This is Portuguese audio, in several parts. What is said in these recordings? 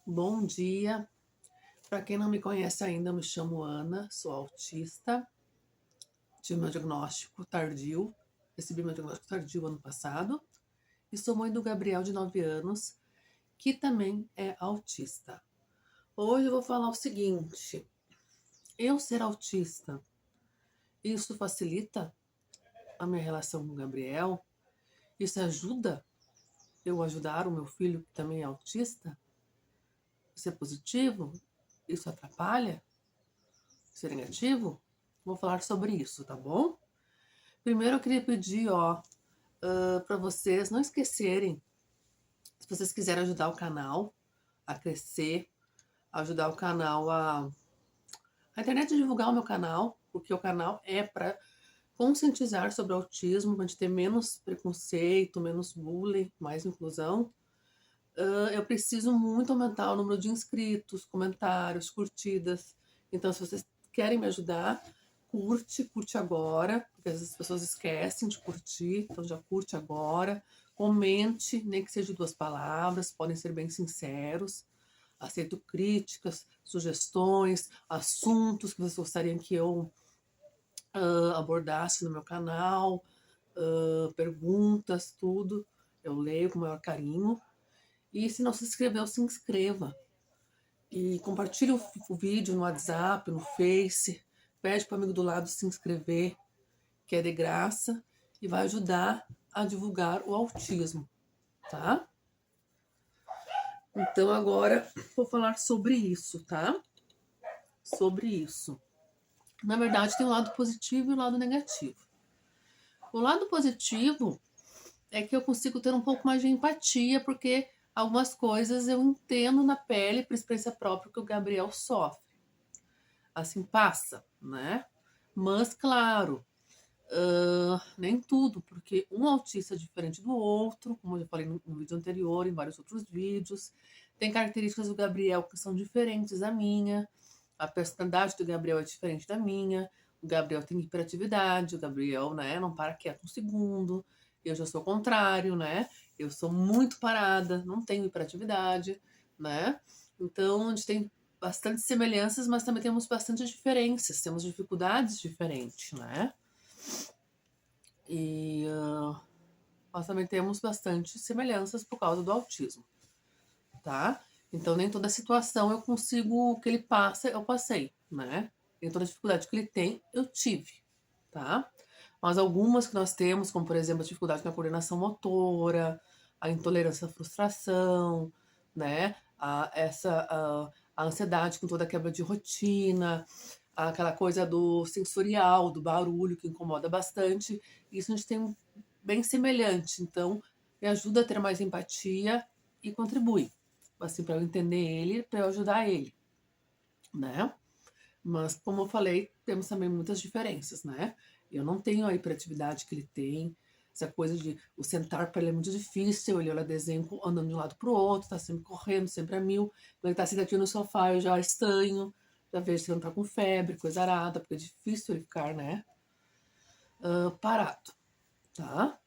Bom dia. Para quem não me conhece ainda, eu me chamo Ana, sou autista. Tive meu diagnóstico tardio, recebi meu diagnóstico tardio ano passado. E sou mãe do Gabriel, de 9 anos, que também é autista. Hoje eu vou falar o seguinte: eu ser autista, isso facilita a minha relação com o Gabriel? Isso ajuda eu ajudar o meu filho, que também é autista? Isso é positivo? Isso atrapalha? Isso é negativo? Vou falar sobre isso, tá bom? Primeiro eu queria pedir, para vocês não esquecerem, se vocês quiserem ajudar o canal a crescer, ajudar o canal a internet a divulgar o meu canal, porque o canal é para conscientizar sobre o autismo, para a gente ter menos preconceito, menos bullying, mais inclusão. Eu preciso muito aumentar o número de inscritos, comentários, curtidas. Então, se vocês querem me ajudar, curte agora, porque às vezes as pessoas esquecem de curtir, então já curte agora. Comente, nem que seja 2 palavras, podem ser bem sinceros. Aceito críticas, sugestões, assuntos que vocês gostariam que eu abordasse no meu canal, perguntas, tudo. Eu leio com o maior carinho. E se não se inscreveu, se inscreva. E compartilhe o vídeo no WhatsApp, no Face. Pede para o amigo do lado se inscrever, que é de graça. E vai ajudar a divulgar o autismo, tá? Então agora vou falar sobre isso, tá? Sobre isso. Na verdade, tem o lado positivo e o lado negativo. O lado positivo é que eu consigo ter um pouco mais de empatia, porque algumas coisas eu entendo na pele, por experiência própria, que o Gabriel sofre. Assim passa, né? Mas, claro, nem tudo, porque um autista é diferente do outro, como eu já falei no vídeo anterior, em vários outros vídeos. Tem características do Gabriel que são diferentes da minha, a personalidade do Gabriel é diferente da minha, o Gabriel tem hiperatividade, o Gabriel, né, não para quieto um segundo, eu já sou o contrário, né, eu sou muito parada, não tenho hiperatividade, né, então a gente tem bastante semelhanças, mas também temos bastante diferenças, temos dificuldades diferentes, né, e nós também temos bastante semelhanças por causa do autismo, tá? Então nem toda situação eu consigo, o que ele passa, eu passei, né? Nem toda dificuldade que ele tem, eu tive, tá? Mas algumas que nós temos, como por exemplo a dificuldade na coordenação motora, a intolerância à frustração, né? A ansiedade com toda a quebra de rotina, aquela coisa do sensorial, do barulho que incomoda bastante. Isso a gente tem bem semelhante, então me ajuda a ter mais empatia e contribui, assim, para eu entender ele, para eu ajudar ele, né? Mas, como eu falei, temos também muitas diferenças, né? Eu não tenho a hiperatividade que ele tem, essa coisa de o sentar para ele é muito difícil, ele olha desenho andando de um lado para o outro, tá sempre correndo, sempre a mil. Quando ele tá sentadinho no sofá, eu já estranho, já vejo se ele não tá com febre, coisa arada, porque é difícil ele ficar, né, parado, tá?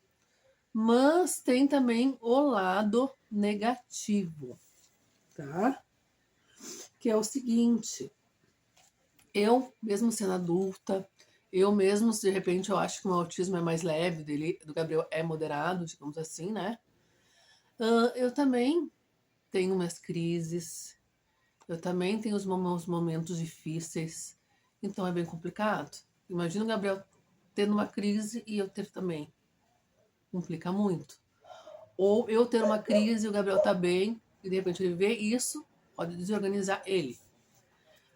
Mas tem também o lado negativo, tá? Que é o seguinte: eu, mesmo sendo adulta, eu mesmo, se de repente eu acho que o meu autismo é mais leve, dele, do Gabriel é moderado, digamos assim, né? Eu também tenho minhas crises, eu também tenho os meus momentos difíceis, então é bem complicado. Imagina o Gabriel tendo uma crise e eu ter também. Complica muito. Ou eu ter uma crise e o Gabriel tá bem, e de repente ele vê isso, pode desorganizar ele.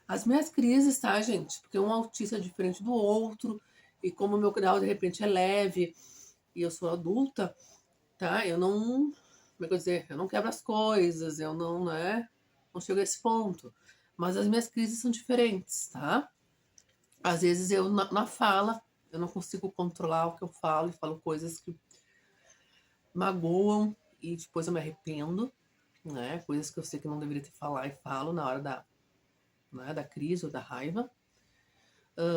As minhas crises, tá, gente? Porque um autista é diferente do outro, e como o meu grau de repente é leve e eu sou adulta, tá? Eu não, como é que eu dizer? Eu não quebro as coisas, eu não, né? Não chego a esse ponto. Mas as minhas crises são diferentes, tá? Às vezes eu, na fala, eu não consigo controlar o que eu falo e falo coisas que magoam e depois eu me arrependo, né? Coisas que eu sei que não deveria ter falar e falo na hora da crise ou da raiva.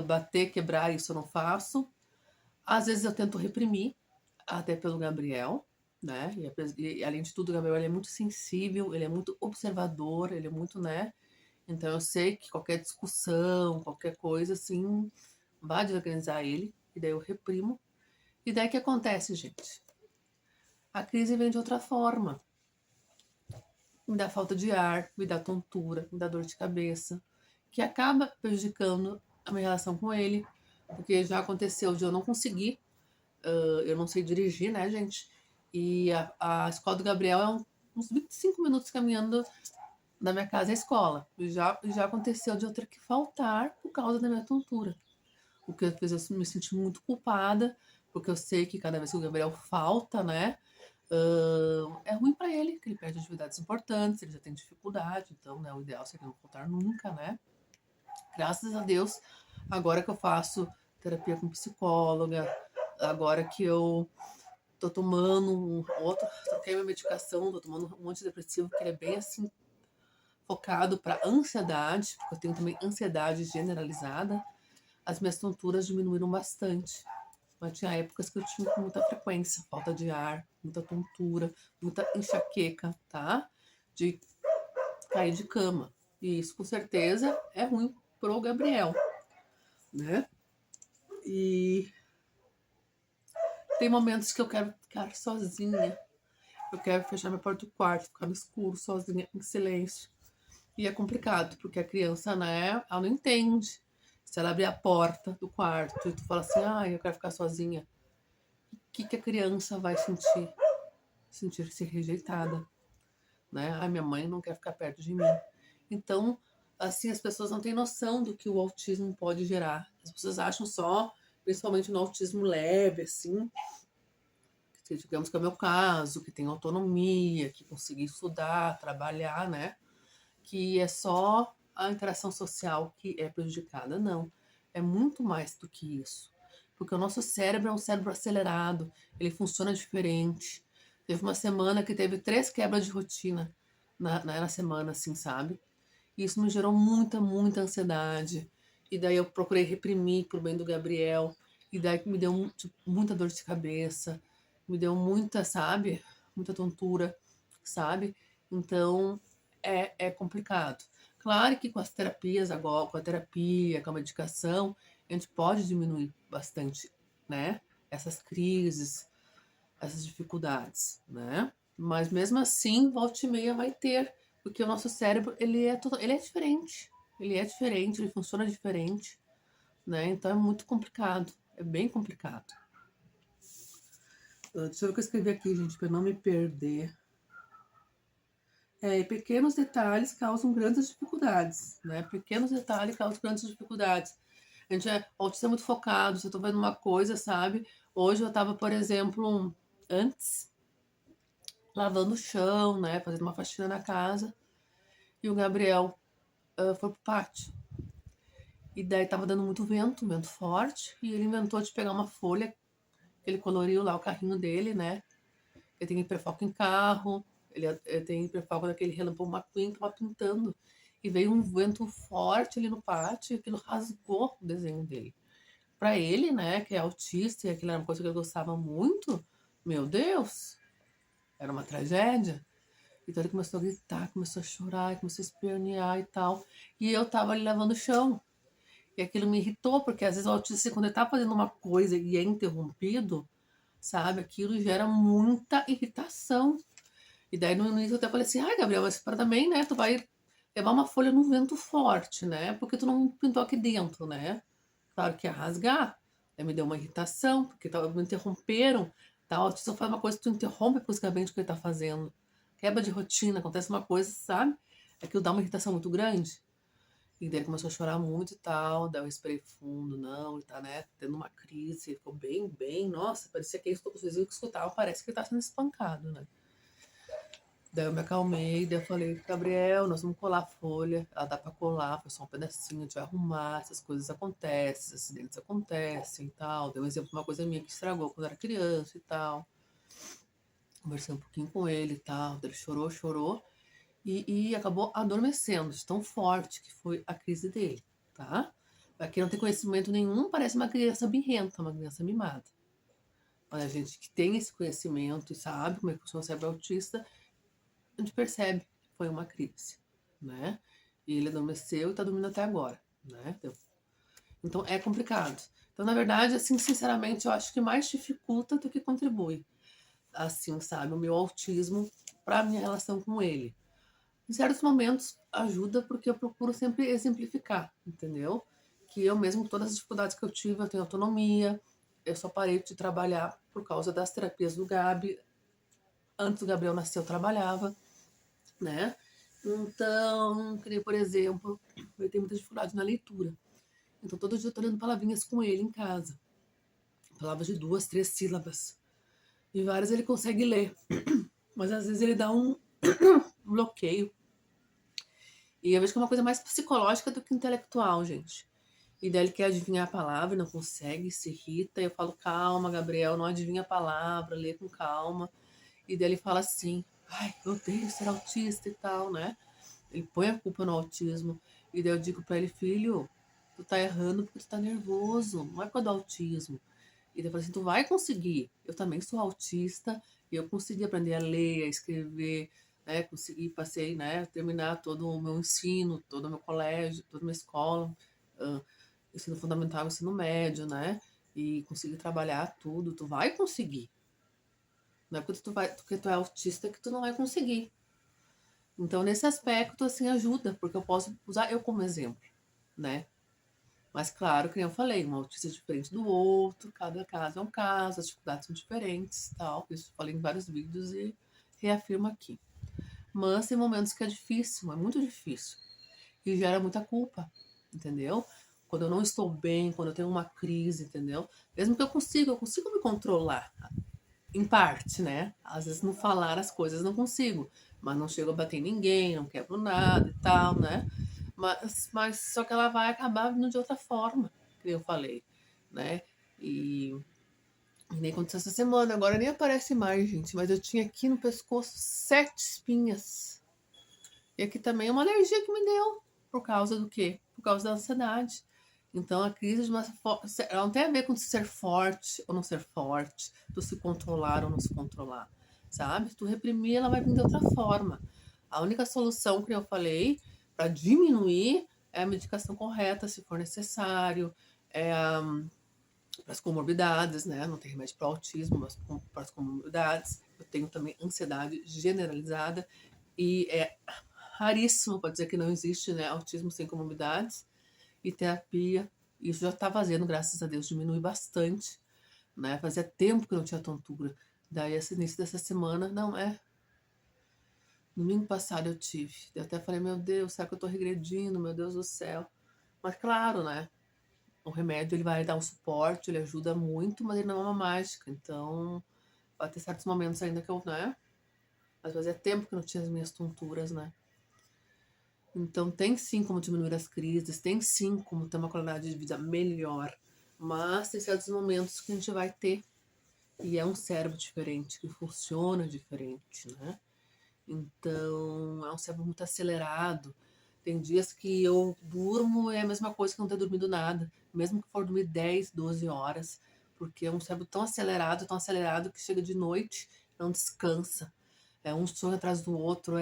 Bater, quebrar, isso eu não faço. Às vezes eu tento reprimir, até pelo Gabriel, né? E além de tudo, o Gabriel ele é muito sensível, ele é muito observador, ele é muito, né? Então eu sei que qualquer discussão, qualquer coisa assim, vai desorganizar ele, e daí eu reprimo. E daí o que acontece, gente? A crise vem de outra forma. Me dá falta de ar, me dá tontura, me dá dor de cabeça, que acaba prejudicando a minha relação com ele, porque já aconteceu de eu não conseguir, eu não sei dirigir, né, gente? E a escola do Gabriel é uns 25 minutos caminhando da minha casa à escola. Já aconteceu de eu ter que faltar por causa da minha tontura. O que fez eu me sentir muito culpada, porque eu sei que cada vez que o Gabriel falta, né, é ruim para ele, que ele perde atividades importantes, ele já tem dificuldade, então, né, o ideal seria não faltar nunca, né? Graças a Deus, agora que eu faço terapia com psicóloga, agora que eu tô tomando troquei minha medicação, tô tomando um antidepressivo que ele é bem assim, focado para ansiedade, porque eu tenho também ansiedade generalizada, as minhas tonturas diminuíram bastante. Mas tinha épocas que eu tinha com muita frequência, falta de ar, muita tontura, muita enxaqueca, tá? De cair de cama. E isso com certeza é ruim pro Gabriel, né? E tem momentos que eu quero ficar sozinha. Eu quero fechar minha porta do quarto, ficar no escuro, sozinha, em silêncio. E é complicado, porque a criança, né, ela não entende. Se ela abrir a porta do quarto e tu fala assim, eu quero ficar sozinha, o que a criança vai sentir? Sentir-se rejeitada, né? Ai, minha mãe não quer ficar perto de mim. Então, assim, as pessoas não têm noção do que o autismo pode gerar. As pessoas acham só, principalmente no autismo leve, assim, que digamos que é o meu caso, que tem autonomia, que consegui estudar, trabalhar, né? Que é só a interação social que é prejudicada. Não. É muito mais do que isso. Porque o nosso cérebro é um cérebro acelerado, ele funciona diferente. Teve uma semana que teve 3 quebras de rotina na semana, assim, sabe? E isso me gerou muita ansiedade. E daí eu procurei reprimir pro bem do Gabriel. E daí me deu tipo, muita dor de cabeça. Me deu muita, sabe? Muita tontura, sabe? Então é complicado. Claro que com as terapias agora, com a terapia, com a medicação, a gente pode diminuir bastante, né? Essas crises, essas dificuldades, né? Mas mesmo assim, volta e meia vai ter, porque o nosso cérebro, ele é diferente. Ele é diferente, ele funciona diferente, né? Então é muito complicado, é bem complicado. Deixa eu ver o que eu escrevi aqui, gente, para não me perder. E pequenos detalhes causam grandes dificuldades, né? Pequenos detalhes causam grandes dificuldades. A gente o autista é muito focado, se eu tô vendo uma coisa, sabe? Hoje eu tava, por exemplo, antes, lavando o chão, né? Fazendo uma faxina na casa. E o Gabriel foi pro pátio. E daí tava dando muito vento, um vento forte. E ele inventou de pegar uma folha, ele coloriu lá o carrinho dele, né? Ele tem hiperfoco em carro, ele tem hiperfoco naquele relâmpago McQueen que tava pintando. E veio um vento forte ali no pátio e aquilo rasgou o desenho dele. Pra ele, né, que é autista e aquilo era uma coisa que ele gostava muito, meu Deus, era uma tragédia. Então ele começou a gritar, começou a chorar, começou a espernear e tal. E eu tava ali lavando o chão. E aquilo me irritou, porque às vezes o autista, quando ele tá fazendo uma coisa e é interrompido, sabe, aquilo gera muita irritação. E daí no início eu até falei assim, ai Gabriel, mas para também, né, tu vai levar uma folha no vento forte, né, porque tu não pintou aqui dentro, né. Claro que ia rasgar. Aí me deu uma irritação, porque me interromperam. Tá? O autista faz uma coisa que tu interrompe bruscamente o que ele tá fazendo. Quebra de rotina, acontece uma coisa, sabe? Aquilo dá uma irritação muito grande. E daí ele começou a chorar muito e tal. Daí eu respirei fundo, não, ele tá, né, tendo uma crise. Ele ficou bem. Nossa, parecia que os vizinhos que escutavam, parece que ele tá sendo espancado, né? Daí eu me acalmei, daí eu falei, Gabriel, nós vamos colar a folha, ela dá pra colar, foi só um pedacinho, a gente vai arrumar, essas coisas acontecem, esses acidentes acontecem e tal. Dei um exemplo de uma coisa minha que estragou quando eu era criança e tal. Conversei um pouquinho com ele e tal, ele chorou e acabou adormecendo, de tão forte que foi a crise dele, tá? Pra quem não tem conhecimento nenhum, parece uma criança birrenta, uma criança mimada. Mas a gente que tem esse conhecimento e sabe como é que funciona o cérebro autista, a gente percebe que foi uma crise, né? E ele adormeceu e tá dormindo até agora, né? Então é complicado. Então, na verdade, assim, sinceramente, eu acho que mais dificulta do que contribui. Assim, sabe, o meu autismo para minha relação com ele. Em certos momentos ajuda porque eu procuro sempre exemplificar, entendeu? Que eu mesmo, com todas as dificuldades que eu tive, eu tenho autonomia, eu só parei de trabalhar por causa das terapias do Gabi. Antes do Gabriel nascer eu trabalhava, né? Então, que nem, por exemplo, eu tenho muita dificuldade na leitura. Então, todo dia eu tô lendo palavrinhas com ele em casa. Palavras de 2, 3 sílabas. E várias ele consegue ler. Mas às vezes ele dá um bloqueio. E eu vejo que é uma coisa mais psicológica do que intelectual, gente. E daí ele quer adivinhar a palavra, não consegue, se irrita. E eu falo, calma, Gabriel, não adivinha a palavra, lê com calma. E daí ele fala assim, ai, eu odeio ser autista e tal, né? Ele põe a culpa no autismo. E daí eu digo pra ele, filho, tu tá errando porque tu tá nervoso, não é por causa do autismo. E daí eu falei assim, tu vai conseguir. Eu também sou autista e eu consegui aprender a ler, a escrever, né? Consegui, passei, né? Terminar todo o meu ensino, todo o meu colégio, toda a minha escola, ensino fundamental, ensino médio, né? E consegui trabalhar tudo. Tu vai conseguir. Não é porque tu é autista que tu não vai conseguir. Então, nesse aspecto, assim, ajuda, porque eu posso usar eu como exemplo, né? Mas, claro, que nem eu falei, um autista é diferente do outro, cada caso é um caso, as dificuldades são diferentes, tal. Isso eu falei em vários vídeos e reafirmo aqui. Mas tem momentos que é difícil, é muito difícil. E gera muita culpa, entendeu? Quando eu não estou bem, quando eu tenho uma crise, entendeu? Mesmo que eu consigo me controlar, em parte, né? Às vezes não falar as coisas não consigo, mas não chego a bater em ninguém, não quebro nada e tal, né? Mas só que ela vai acabar vindo de outra forma, que eu falei, né? E, e nem aconteceu essa semana, agora nem aparece mais, gente, mas eu tinha aqui no pescoço 7 espinhas. E aqui também é uma alergia que me deu. Por causa do quê? Por causa da ansiedade. Então a crise de uma ela não tem a ver com ser forte ou não ser forte, tu se controlar ou não se controlar, sabe? Se tu reprimir, ela vai vir de outra forma. A única solução que eu falei para diminuir é a medicação correta, se for necessário, é para as comorbidades, né? Não tem remédio para autismo, mas para as comorbidades. Eu tenho também ansiedade generalizada e é raríssimo, pode dizer que não existe, né? Autismo sem comorbidades e terapia. Isso já está fazendo, graças a Deus, diminui bastante, né? Fazia tempo que não tinha tontura. Daí, esse início dessa semana, não é. Domingo passado eu tive. Eu até falei, meu Deus, será que eu tô regredindo? Meu Deus do céu. Mas claro, né? O remédio ele vai dar um suporte, ele ajuda muito, mas ele não é uma mágica. Então, vai ter certos momentos ainda que eu, né? Mas fazia tempo que não tinha as minhas tonturas, né? Então, tem sim como diminuir as crises, tem sim como ter uma qualidade de vida melhor, mas tem certos momentos que a gente vai ter, e é um cérebro diferente, que funciona diferente, né? Então, é um cérebro muito acelerado. Tem dias que eu durmo e é a mesma coisa que não ter dormido nada, mesmo que for dormir 10, 12 horas, porque é um cérebro tão acelerado que chega de noite, não descansa. É um sonho atrás do outro,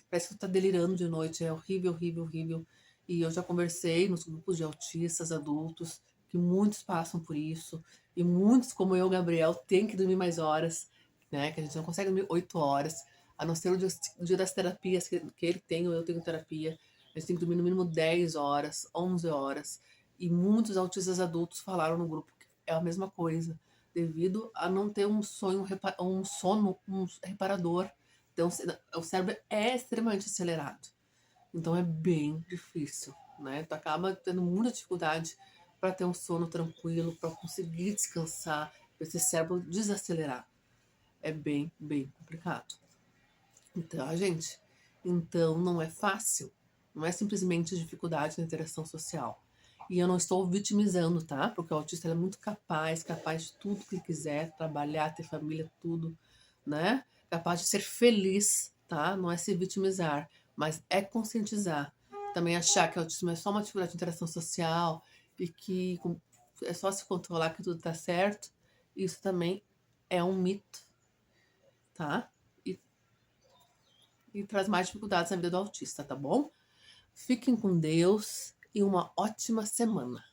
parece que tu tá delirando de noite, é horrível, horrível, horrível. E eu já conversei nos grupos de autistas adultos, que muitos passam por isso, e muitos, como eu, Gabriel, tem que dormir mais horas, né? Que a gente não consegue dormir 8 horas, a não ser o dia das terapias que ele tem ou eu tenho terapia. A gente tem que dormir no mínimo 10 horas, 11 horas. E muitos autistas adultos falaram no grupo que é a mesma coisa, devido a não ter um sonho, um sono um reparador. Então, o cérebro é extremamente acelerado. Então, é bem difícil, né? Tu acaba tendo muita dificuldade para ter um sono tranquilo, para conseguir descansar, para esse cérebro desacelerar. É bem, bem complicado. Então, gente, então não é fácil. Não é simplesmente dificuldade na interação social. E eu não estou vitimizando, tá? Porque o autista é muito capaz, capaz de tudo que ele quiser, trabalhar, ter família, tudo, né? Capaz de ser feliz, tá? Não é se vitimizar, mas é conscientizar. Também achar que o autismo é só uma dificuldade de interação social e que é só se controlar que tudo tá certo. Isso também é um mito, tá? E traz mais dificuldades na vida do autista, tá bom? Fiquem com Deus e uma ótima semana.